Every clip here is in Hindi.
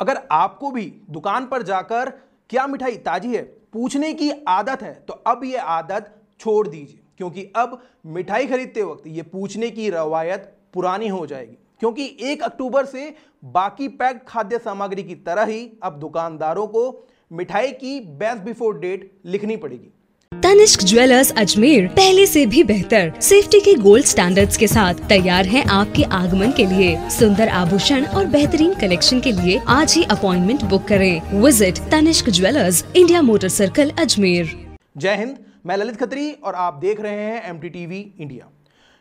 अगर आपको भी दुकान पर जाकर क्या मिठाई ताजी है पूछने की आदत है तो अब ये आदत छोड़ दीजिए, क्योंकि अब मिठाई खरीदते वक्त ये पूछने की रवायत पुरानी हो जाएगी। क्योंकि 1 अक्टूबर से बाकी पैक्ड खाद्य सामग्री की तरह ही अब दुकानदारों को मिठाई की बेस्ट बिफोर डेट लिखनी पड़ेगी। तनिष्क ज्वेलर्स अजमेर पहले से भी बेहतर सेफ्टी के गोल्ड स्टैंडर्ड्स के साथ तैयार है आपके आगमन के लिए। सुंदर आभूषण और बेहतरीन कलेक्शन के लिए आज ही अपॉइंटमेंट बुक करें। Visit Tanishq jewellers, India motor circle, Ajmer. जय हिंद, मैं ललित खत्री और आप देख रहे हैं MTTV इंडिया।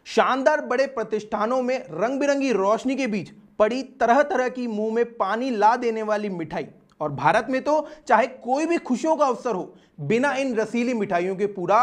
शानदार बड़े प्रतिष्ठानों में रंग बिरंगी रोशनी के बीच पड़ी तरह तरह की मुंह में पानी ला देने वाली मिठाई, और भारत में तो चाहे कोई भी खुशियों का अवसर हो, बिना इन रसीली मिठाइयों के पूरा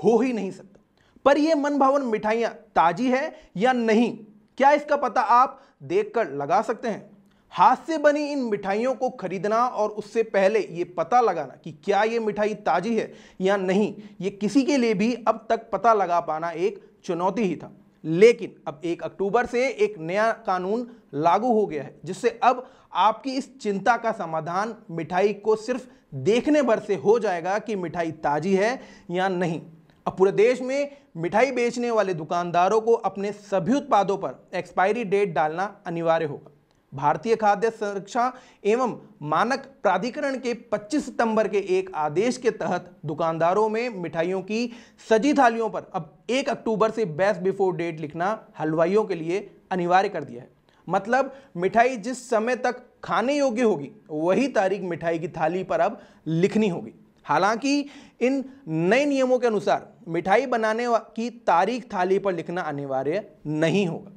हो ही नहीं सकता। पर ये मनभावन मिठाइयाँ ताजी है या नहीं, क्या इसका पता आप देखकर लगा सकते हैं? हाथ से बनी इन मिठाइयों को खरीदना और उससे पहले ये पता लगाना कि क्या ये मिठाई ताजी है या नहीं, ये किसी के लिए भी अब तक पता लगा पाना एक चुनौती ही था। लेकिन अब 1 अक्टूबर से एक नया कानून लागू हो गया है, जिससे अब आपकी इस चिंता का समाधान मिठाई को सिर्फ देखने भर से हो जाएगा कि मिठाई ताजी है या नहीं। अब पूरे देश में मिठाई बेचने वाले दुकानदारों को अपने सभी उत्पादों पर एक्सपायरी डेट डालना अनिवार्य होगा। भारतीय खाद्य सुरक्षा एवं मानक प्राधिकरण के 25 सितंबर के एक आदेश के तहत दुकानदारों में मिठाइयों की सजी थालियों पर अब 1 अक्टूबर से बेस्ट बिफोर डेट लिखना हलवाइयों के लिए अनिवार्य कर दिया है। मतलब मिठाई जिस समय तक खाने योग्य होगी वही तारीख मिठाई की थाली पर अब लिखनी होगी। हालांकि इन नए नियमों के अनुसार मिठाई बनाने की तारीख थाली पर लिखना अनिवार्य नहीं होगा।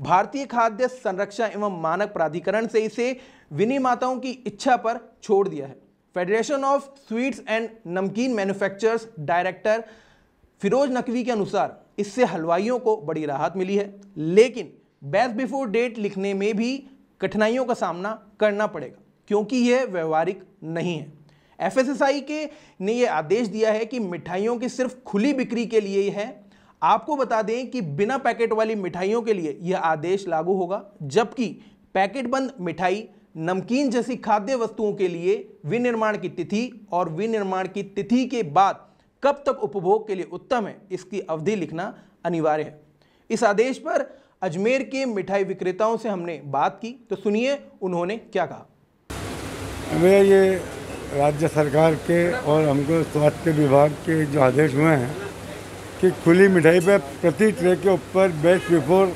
भारतीय खाद्य संरक्षा एवं मानक प्राधिकरण से इसे विनिर्माताओं की इच्छा पर छोड़ दिया है। फेडरेशन ऑफ स्वीट्स एंड नमकीन मैन्युफैक्चरर्स डायरेक्टर फिरोज नकवी के अनुसार इससे हलवाइयों को बड़ी राहत मिली है, लेकिन बेस्ट बिफोर डेट लिखने में भी कठिनाइयों का सामना करना पड़ेगा, क्योंकि यह व्यवहारिक नहीं है। FSSAI ने यह आदेश दिया है कि मिठाइयों की सिर्फ खुली बिक्री के लिए ही है। आपको बता दें कि बिना पैकेट वाली मिठाइयों के लिए यह आदेश लागू होगा, जबकि पैकेट बंद मिठाई, नमकीन जैसी खाद्य वस्तुओं के लिए विनिर्माण की तिथि और विनिर्माण की तिथि के बाद कब तक उपभोग के लिए उत्तम है, इसकी अवधि लिखना अनिवार्य है। इस आदेश पर अजमेर के मिठाई विक्रेताओं से हमने बात की, तो सुनिए उन्होंने क्या कहा। भैया, ये राज्य सरकार के और हमको स्वास्थ्य विभाग के जो आदेश हुए हैं कि खुली मिठाई पे प्रति ट्रे के ऊपर बेस्ट बिफोर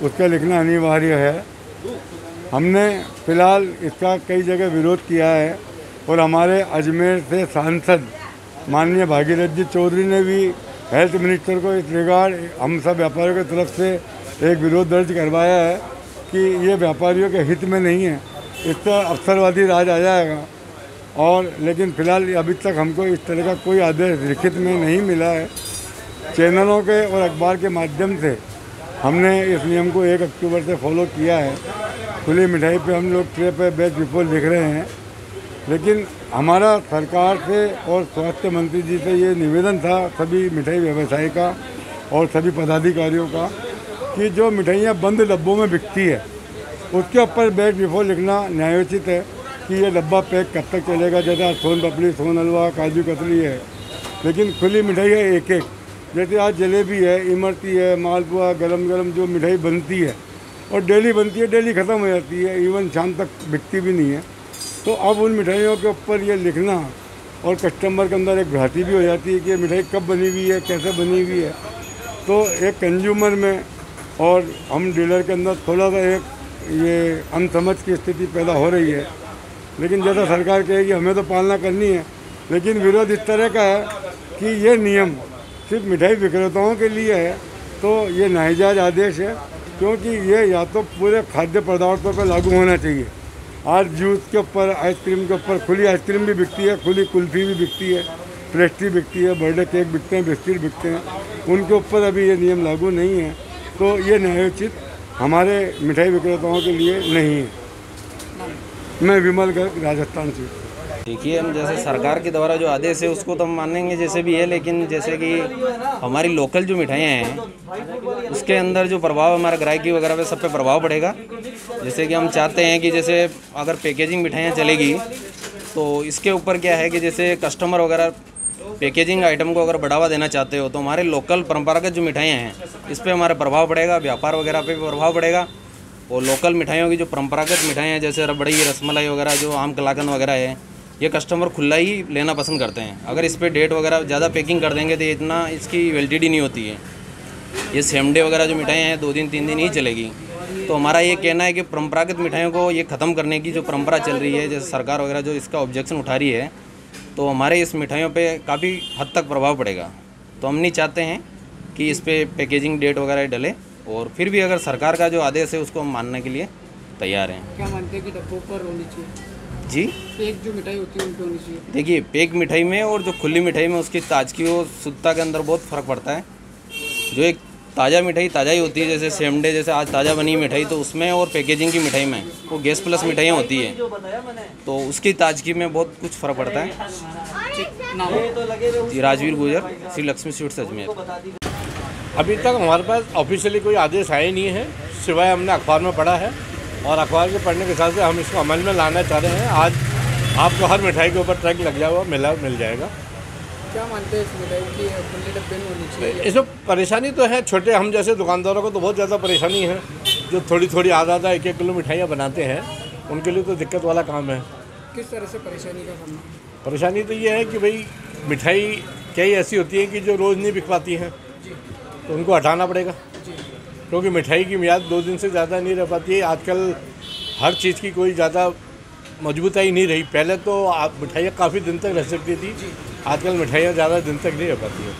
उसका लिखना अनिवार्य है। हमने फिलहाल इसका कई जगह विरोध किया है और हमारे अजमेर से सांसद माननीय भागीरथ जी चौधरी ने भी हेल्थ मिनिस्टर को इस रिगार्ड हम सब व्यापारियों की तरफ से एक विरोध दर्ज करवाया है कि ये व्यापारियों के हित में नहीं है, इसका अवसरवादी राज आ जाएगा। और लेकिन फिलहाल अभी तक हमको इस तरह का कोई आदेश लिखित में नहीं मिला है। चैनलों के और अखबार के माध्यम से हमने इस नियम को 1 अक्टूबर से फॉलो किया है। खुली मिठाई पे हम लोग ट्रे पे बेस्ट बिफोर लिख रहे हैं, लेकिन हमारा सरकार से और स्वास्थ्य मंत्री जी से ये निवेदन था सभी मिठाई व्यवसायी का और सभी पदाधिकारियों का कि जो मिठाइयाँ बंद डब्बों में बिकती है उसके ऊपर बेस्ट बिफोर लिखना न्यायोचित है कि ये डब्बा पैक कब तक चलेगा। जैसे सोन पापड़ी, सोन हलवा, काजू कतली है, लेकिन खुली मिठाई है एक एक। जैसे आज जलेबी है, इमरती है, मालपुआ, गरम गरम जो मिठाई बनती है और डेली बनती है, डेली ख़त्म हो जाती है, इवन शाम तक बिकती भी नहीं है। तो अब उन मिठाइयों के ऊपर ये लिखना और कस्टमर के अंदर एक भ्रांति भी हो जाती है कि ये मिठाई कब बनी हुई है, कैसे बनी हुई है। तो एक कंज्यूमर में और हम डीलर के अंदर थोड़ा सा एक ये अनसमझ की स्थिति पैदा हो रही है। लेकिन जैसा सरकार कहेगी हमें तो पालना करनी है, लेकिन विरोध इस तरह का है कि ये नियम सिर्फ मिठाई विक्रेताओं के लिए है, तो ये नाजायज आदेश है, क्योंकि ये या तो पूरे खाद्य पदार्थों पर लागू होना चाहिए। आज जूस के ऊपर, आइसक्रीम के ऊपर, खुली आइसक्रीम भी बिकती है, खुली कुल्फ़ी भी बिकती है, पेस्ट्री बिकती है, बर्थडे केक बिकते हैं, बिस्किट बिकते हैं, उनके ऊपर अभी ये नियम लागू नहीं है। तो ये न्यायोचित हमारे मिठाई विक्रेताओं के लिए नहीं है। मैं विमल गर्ग, राजस्थान से। देखिए, हम जैसे सरकार के द्वारा जो आदेश है उसको तो हम मानेंगे जैसे भी है, लेकिन जैसे कि हमारी लोकल जो मिठाइयाँ हैं उसके अंदर जो प्रभाव हमारा ग्राहकी वगैरह पे सब पे प्रभाव पड़ेगा। जैसे कि हम चाहते हैं कि जैसे अगर पैकेजिंग मिठाइयाँ चलेगी तो इसके ऊपर क्या है कि जैसे कस्टमर वगैरह पैकेजिंग आइटम को अगर बढ़ावा देना चाहते हो तो हमारे लोकल परंपरागत जो मिठाइयाँ हैं इस पर हमारा प्रभाव पड़ेगा, व्यापार वगैरह पे भी प्रभाव पड़ेगा। और लोकल मिठाइयों की जो परंपरागत मिठाइयाँ हैं जैसे रबड़ी, रसमलाई वगैरह, जो आम कलाकंद वगैरह है, ये कस्टमर खुला ही लेना पसंद करते हैं। अगर इस पर डेट वगैरह ज़्यादा पैकिंग कर देंगे तो इतना इसकी वैलिडिटी नहीं होती है। ये सेम डे वगैरह जो मिठाइयाँ हैं 2 दिन 3 दिन ही चलेगी। तो हमारा ये कहना है कि परंपरागत मिठाइयों को ये ख़त्म करने की जो परंपरा चल रही है, जैसे सरकार वगैरह जो इसका ऑब्जेक्शन उठा रही है, तो हमारे इस मिठाइयों पे काफ़ी हद तक प्रभाव पड़ेगा। तो हम नहीं चाहते हैं कि इस पे पैकेजिंग डेट वगैरह डले, और फिर भी अगर सरकार का जो आदेश है उसको हम मानने के लिए तैयार हैं। क्या मानते हैं कि डब्बों पर होनी चाहिए जी, पैक जो मिठाई होती है उन पर होनी चाहिए? देखिए, पैक मिठाई में और जो खुली मिठाई में उसकी ताजगी और शुद्धता के अंदर बहुत फ़र्क पड़ता है। जो एक ताज़ा मिठाई ताज़ा ही होती है, जैसे सेम डे, जैसे आज ताज़ा बनी मिठाई, तो उसमें और पैकेजिंग की मिठाई में वो गैस प्लस मिठाइयाँ होती है, तो उसकी ताजगी में बहुत कुछ फ़र्क पड़ता है। जी, राजवीर गुजर, श्री लक्ष्मी स्वीट्स अजमेर। अभी तक हमारे पास ऑफिशियली कोई आदेश आया नहीं है, सिवाय हमने अखबार में पढ़ा है, और अखबार के पढ़ने के साथ से हम इसको अमल में लाना चाह रहे हैं। आज आपको हर मिठाई के ऊपर ट्रैक लग जाएगा, मिल जाएगा। क्या मानते हैं इस मिठाई की खुले डब्बे में होनी चाहिए? इसमें परेशानी तो है, छोटे हम जैसे दुकानदारों को तो बहुत ज़्यादा परेशानी है। जो थोड़ी थोड़ी आधा 1-1 किलो मिठाइयाँ बनाते हैं उनके लिए तो दिक्कत वाला काम है। किस तरह से परेशानी का सामना? परेशानी तो ये है कि भाई मिठाई कई ऐसी होती है कि जो रोज़ नहीं बिक पाती हैं, तो उनको हटाना पड़ेगा, क्योंकि मिठाई की मियाद 2 दिन से ज़्यादा नहीं रह पाती है। आजकल हर चीज़ की कोई ज़्यादा मजबूताई नहीं रही। पहले तो मिठाइयाँ काफ़ी दिन तक रह सकती थी, आजकल मिठाइयाँ ज़्यादा दिन तक नहीं रह पाती है।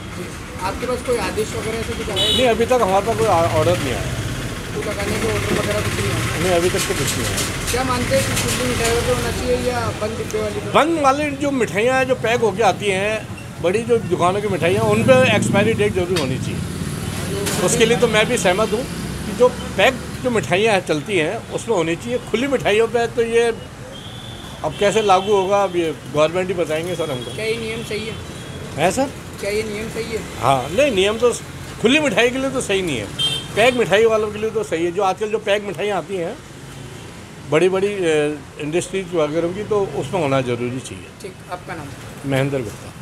आपके पास कोई आदेश वगैरह से कुछ आया? नहीं, अभी तक हमारे पास कोई ऑर्डर नहीं आया। तो लगाने के ऑर्डर वगैरह कुछ नहीं आया? नहीं, अभी तक तो कुछ नहीं आया। क्या मानते हैं कि खुली मिठाइयों पर होना चाहिए या बंद डिब्बे वाली? बंद वाली जो मिठाइयाँ जो पैक होके आती हैं, बड़ी जो दुकानों की मिठाइयाँ, उन पर एक्सपायरी डेट जरूर होनी चाहिए। उसके लिए तो मैं भी सहमत हूँ कि जो पैक जो मिठाइयाँ चलती हैं उसमें होनी चाहिए। खुली मिठाइयों पे तो ये अब कैसे लागू होगा, अब ये गवर्नमेंट ही बताएंगे सर हमको। क्या ये नियम सही है सर? क्या ये नियम सही है? हाँ, नहीं, नियम तो खुली मिठाई के लिए तो सही नहीं है, पैक मिठाई वालों के लिए तो सही है। जो आजकल जो पैक मिठाइयाँ आती हैं बड़ी बड़ी इंडस्ट्रीज वगैरह की, तो उसमें होना ज़रूरी चाहिए। ठीक, आपका नाम? महेंद्र गुप्ता।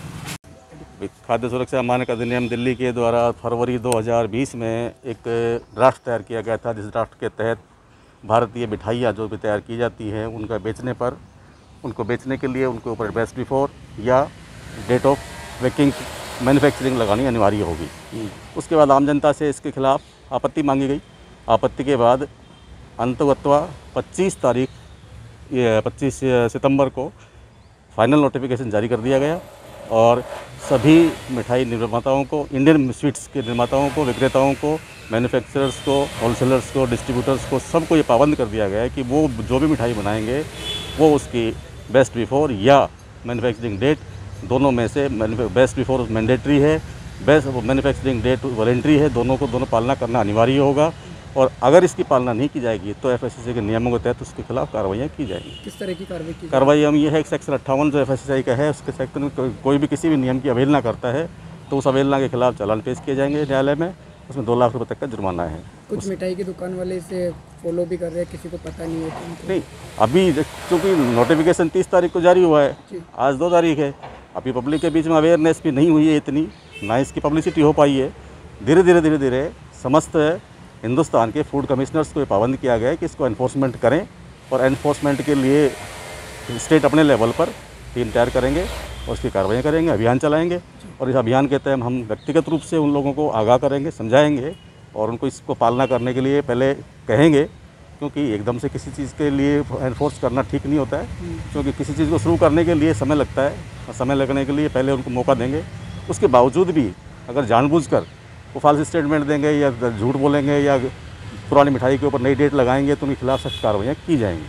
खाद्य सुरक्षा मानक अधिनियम दिल्ली के द्वारा फरवरी 2020 में एक ड्राफ्ट तैयार किया गया था, जिस ड्राफ्ट के तहत भारतीय मिठाइयाँ जो भी तैयार की जाती हैं उनको बेचने के लिए उनके ऊपर बेस्ट बिफोर या डेट ऑफ पैकिंग मैन्युफैक्चरिंग लगानी अनिवार्य होगी। उसके बाद आम जनता से इसके खिलाफ आपत्ति मांगी गई। आपत्ति के बाद अंततः 25 सितंबर को फाइनल नोटिफिकेशन जारी कर दिया गया, और सभी मिठाई निर्माताओं को, इंडियन स्वीट्स के निर्माताओं को, विक्रेताओं को, मैन्युफैक्चरर्स को, होलसेलर्स को, डिस्ट्रीब्यूटर्स को, सबको ये पाबंद कर दिया गया है कि वो जो भी मिठाई बनाएंगे वो उसकी बेस्ट बिफोर या मैन्युफैक्चरिंग डेट, दोनों में से बेस्ट बिफोर मैंडेटरी है, बेस्ट मैन्युफैक्चरिंग डेट वॉलंटरी है, दोनों पालना करना अनिवार्य होगा। और अगर इसकी पालना नहीं की जाएगी तो एफएसएसआई के नियमों के तहत उसके खिलाफ कार्रवाइयाँ की जाएंगी। किस तरह की कार्रवाई की? कार्रवाई हम ये है कि सेक्शन 58 जो एफएसएसआई का है, उसके सेक्शन में कोई भी किसी भी नियम की अवहेलना करता है तो उस अवहेलना के खिलाफ चालान पेश किए जाएंगे न्यायालय में, उसमें 2 लाख रुपये तक का जुर्माना है। कुछ मिठाई की दुकान वाले इसे फॉलो भी कर रहे हैं, किसी को पता नहीं है? नहीं, अभी चूँकि नोटिफिकेशन 30 तारीख को जारी हुआ है, आज 2 तारीख है, अभी पब्लिक के बीच में अवेयरनेस भी नहीं हुई है इतनी, ना इसकी पब्लिसिटी हो पाई है। धीरे धीरे समस्त हिंदुस्तान के फूड कमिश्नर्स को ये पाबंद किया गया है कि इसको एनफोर्समेंट करें, और एनफोर्समेंट के लिए स्टेट अपने लेवल पर टीम तैयार करेंगे और उसकी कार्रवाई करेंगे, अभियान चलाएंगे, और इस अभियान के तहत हम व्यक्तिगत रूप से उन लोगों को आगाह करेंगे, समझाएंगे, और उनको इसको पालना करने के लिए पहले कहेंगे, क्योंकि एकदम से किसी चीज़ के लिए एनफोर्स करना ठीक नहीं होता है, क्योंकि किसी चीज़ को शुरू करने के लिए समय लगता है, और समय लगने के लिए पहले उनको मौका देंगे। उसके बावजूद भी अगर जानबूझकर वो फॉल्स स्टेटमेंट देंगे या झूठ बोलेंगे या पुरानी मिठाई के ऊपर नई डेट लगाएंगे तो उनके खिलाफ सख्त कार्रवाइयाँ की जाएंगी।